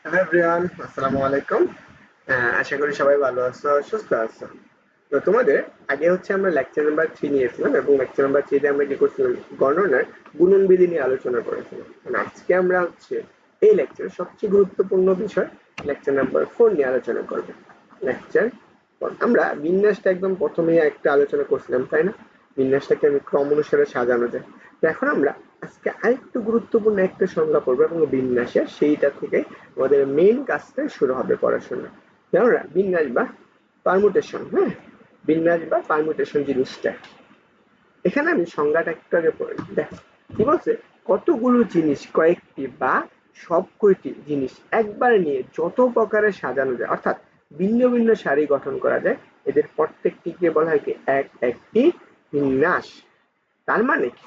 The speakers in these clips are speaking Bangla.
হ্যালো এভরিওয়ান, আসসালামু আলাইকুম। আশা করি সবাই ভালো আছো, সুস্থ আছো। তো তোমাদের আগে হচ্ছে আমরা লেকচার নাম্বার 3 নিয়েছিলাম এবং লেকচার নাম্বার 3 তে আমরা কি করছিলাম, গণনার গুণন বিধি নিয়ে আলোচনা করেছিলাম। আজকে আমরা হচ্ছে এই লেকচারের সবচেয়ে গুরুত্বপূর্ণ বিষয় লেকচার নাম্বার 4 নিয়ে আলোচনা করব। লেকচার 4 আমরা বিন্যাসটা একদম প্রথমেই একটা আলোচনা করছিলাম, তাই না? বিন্যাসটাকে আমি ক্রম অনুসারে সাজানো যায়। তো এখন আমরা আজকে আরেকটু গুরুত্বপূর্ণ একটা সংজ্ঞা পড়বো এবং বিন্যাসের সেইটা থেকে আমাদের মেইন কাজটা শুরু হবে পড়াশোনা। আমরা বিন্যাস বা পারমুটেশন, হ্যাঁ, বিন্যাস বা পারমুটেশন জিনিসটা, এখানে আমি সংজ্ঞাটা একটু আগে পড়ি। দেখো কি বলছে, কতগুলো জিনিস কয়েকটি বা সব কয়টি জিনিস একবার নিয়ে যত প্রকারে সাজানো যায়, অর্থাৎ ভিন্ন ভিন্ন সারি গঠন করা যায়, এদের প্রত্যেকটিকে বলা হয় কি এক একটি বিন্যাস। তার মানে কি,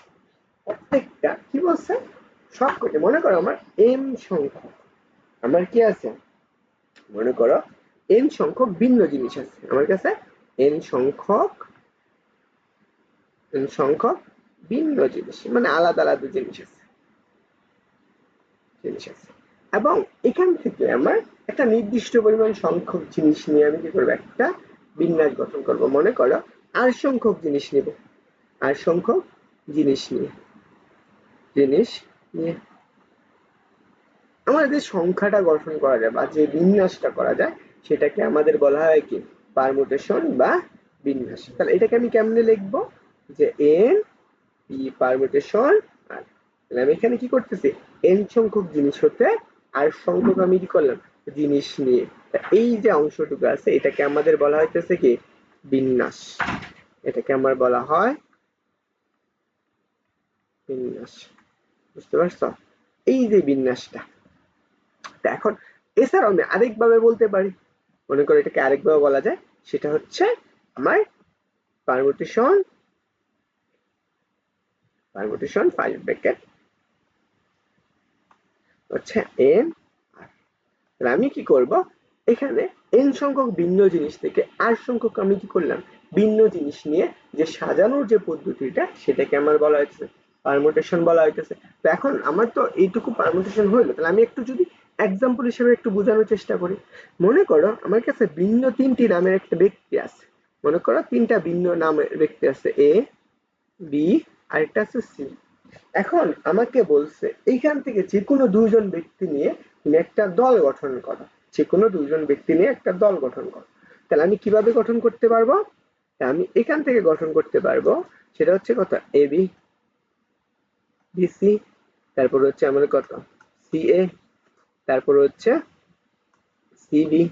প্রত্যেকটা কি বলছে, সব কয়টি, মনে করো আমার এম সংখ্যক, আমার কি আছে, মনে করো এন সংখ্যক ভিন্ন জিনিস আছে আমার কাছে, এন সংখ্যক এন সংখ্যক ভিন্ন জিনিস মানে আলাদা আলাদা জিনিস আছে এবং এখান থেকে আমার একটা নির্দিষ্ট পরিমাণ সংখ্যক জিনিস নিয়ে আমি কি করবো, একটা বিন্যাস গঠন করব। মনে করো আর সংখ্যক জিনিস নিব, আর সংখ্যক জিনিস নিয়ে জিনিস নিয়ে আমার যে সংখ্যাটা গঠন করা যায় বা যে বিন্যাসটা করা যায়, সেটাকে আমাদের বলা হয় কি, পারমুটেশন বা বিন্যাস। তাহলে এটাকে আমি কেমনে লিখবো, যে এন পি পারমুটেশন আর, তাহলে আমি এখানে কি করতেছি, এন সংখ্যক জিনিস হতে আর সংখ্যক আমি কি করলাম, জিনিস নিয়ে। তা এই যে অংশটুকু আছে এটাকে আমাদের বলা হইতেছে কি, বিন্যাস। এটাকে আমার বলা হয় বিন্যাস। বুঝতে পারছো? এই যে বিন্যাসটা, তা এখন এছাড়াও আমি আরেকভাবে বলতে পারি, মনে করো এটাকে আরেকভাবে বলা যায়, সেটা হচ্ছে আমার পারমুটেশন পারমুটেশন 5 ব্র্যাকেট হচ্ছে এন আর। তাহলে আমি কি করব, এখানে এন সংখ্যক ভিন্ন জিনিস থেকে আর সংখ্যক আমি কি করলাম, ভিন্ন জিনিস নিয়ে যে সাজানোর যে পদ্ধতিটা, সেটাকে আমার বলা হয়েছে পারমুটেশন বলা হইতেছে। তো এখন আমার তো এইটুকু পারমুটেশন হইলো, তাহলে আমি একটু যদি এক্সাম্পল হিসেবে একটু বোঝানোর চেষ্টা করি। মনে করো আমার কাছে ভিন্ন তিনটি নামের একটা ব্যক্তি আছে, মনে করো তিনটা ভিন্ন নামের ব্যক্তি আছে, এ, বি, আরেকটা আছে সি। এখন আমাকে বলছে এইখান থেকে যে কোনো দুইজন ব্যক্তি নিয়ে তুমি একটা দল গঠন করো, যে কোনো দুইজন ব্যক্তি নিয়ে একটা দল গঠন করো। তাহলে আমি কিভাবে গঠন করতে পারবো, তা আমি এখান থেকে গঠন করতে পারবো, সেটা হচ্ছে কথা এ বি, বি সি, তারপর হচ্ছে আমাদের কত সি এ, তারপর হচ্ছে সি বি,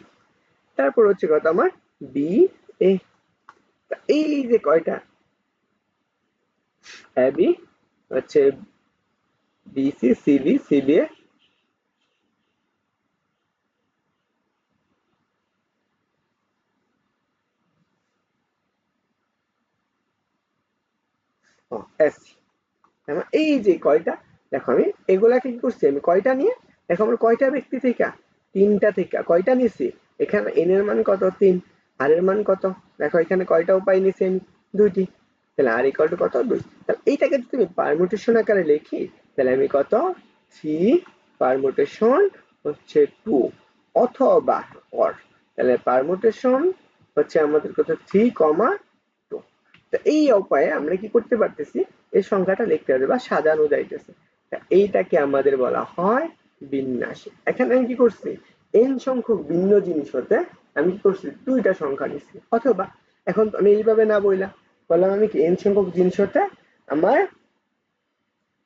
তারপর হচ্ছে কত আমার বি এ। এই যে কয়টা এ বি হচ্ছে B C, C B, C B A, ও এস। এই যে কয়টা, দেখো আমি এগুলাকে কি করছি, আমি কয়টা নিয়ে, দেখো আমার কয়টা ব্যক্তি থেকে, তিনটা থেকে কয়টা নিছি, এখানে এন এর মান কত, 3, আর এর মান কত, দেখো এখানে কয়টা উপায় নিছি আমি, দুইটি। তাহলে আর ইকুয়াল টু কত, 2। তাহলে এইটাকে যদি আমি পারমুটেশন আকারে লিখি, তাহলে আমি কত, 3 পারমুটেশন হচ্ছে 2 অথবা অর। তাহলে পারমুটেশন হচ্ছে আমাদের কত, 3, 2। তো এই উপায়ে আমরা কি করতে পারতেছি, এই সংখ্যাটা লিখতে পারি বা সাজানো যাইতেছে। তা এইটাকে আমাদের বলা হয় বিন্যাস। এখানে আমি কি করছি, এন সংখ্যক ভিন্ন জিনিস হতে আমি কি করছি, দুইটা সংখ্যা নিচ্ছি, অথবা এখন আমি এইভাবে না বললাম, বললাম আমি কি এন সংখ্যক জিনিস হতে আমার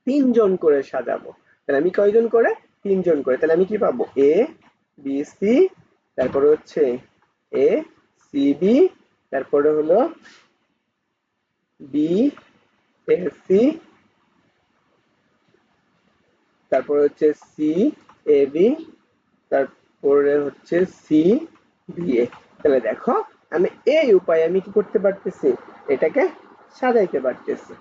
তিনজন করে সাজাবো। তাহলে আমি কয়জন করে, তিনজন করে। তাহলে আমি কি পাবো, এ বি সি, তারপরে হচ্ছে এ সি বি, তারপরে হলো বি এ সি, তারপরে হচ্ছে সি এ বি, তারপরে হচ্ছে সি বি এ। তাহলে দেখো আমি এই উপায়ে আমি কি করতে পারতেছি, এটাকে সাজাইতে পারতেছি।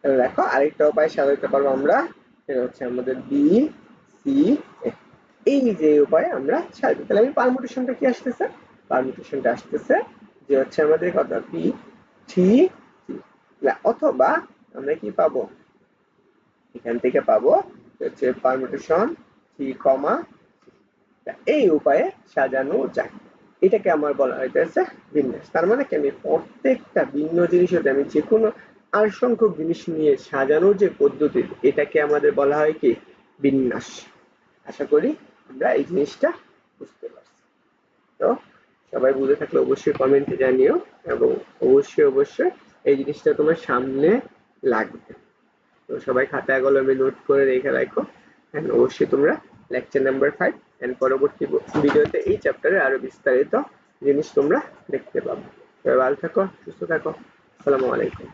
তাহলে দেখো আরেকটা উপায় সাজাইতে পারবো আমরা, সেটা হচ্ছে আমাদের বি সি এ। এই যে উপায়ে আমরা সাজাবো। তাহলে আমি পারমুটেশনটা কি আসতেছে? পারমুটেশনটা আসতেছে যে হচ্ছে আমাদের কত পি থ্রি অথবা আমরা কি পাবো এখান থেকে পাবো হচ্ছে পারমুটেশন থ্রি কমা এই উপায়ে সাজানো যায়। এটাকে আমার বলা হইতেছে বিন্যাস। তার মানে কি আমি প্রত্যেকটা ভিন্ন জিনিস হতে আমি যে কোনো আর সংখ্যক জিনিস নিয়ে সাজানোর যে পদ্ধতি এটাকে আমাদের বলা হয় কি বিন্যাস। আশা করি আমরা এই জিনিসটা বুঝতে পারছি। তো সবাই বুঝে থাকলে অবশ্যই কমেন্টে জানিও এবং অবশ্যই এই জিনিসটা তোমার সামনে লাগবে। তো সবাই খাতায় কলমে নোট করে রেখে রাখো। এন্ড অবশ্যই তোমরা লেকচার নাম্বার 5 এন্ড পরবর্তী ভিডিওতে এই চ্যাপ্টারে আরো বিস্তারিত জিনিস তোমরা দেখতে পাবে। সবাই ভালো থাকো, সুস্থ থাকো। আসসালামু আলাইকুম।